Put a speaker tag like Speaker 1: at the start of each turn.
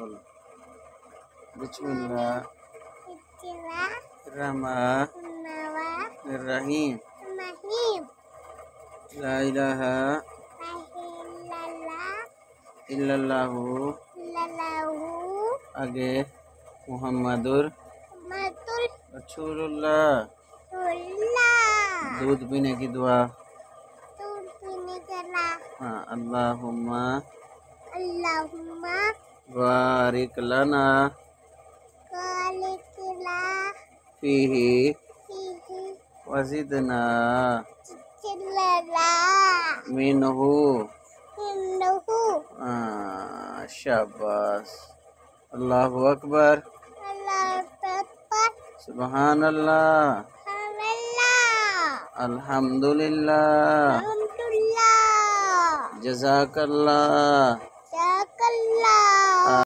Speaker 1: बोलो बिस्मिल्लाह रहमान रहीम ला इलाहा इल्लल्लाहु आगे मुहम्मदुर रसूलुल्लाह। दूध पीने की दुआ। हाँ अल्लाहुम्मा बारिक लना फीही वज़िदना मिन्हु। शाबाश। अल्लाहु अकबर। सुबहानल्लाह अल्हम्दुलिल्लाह जज़ाकल्लाह।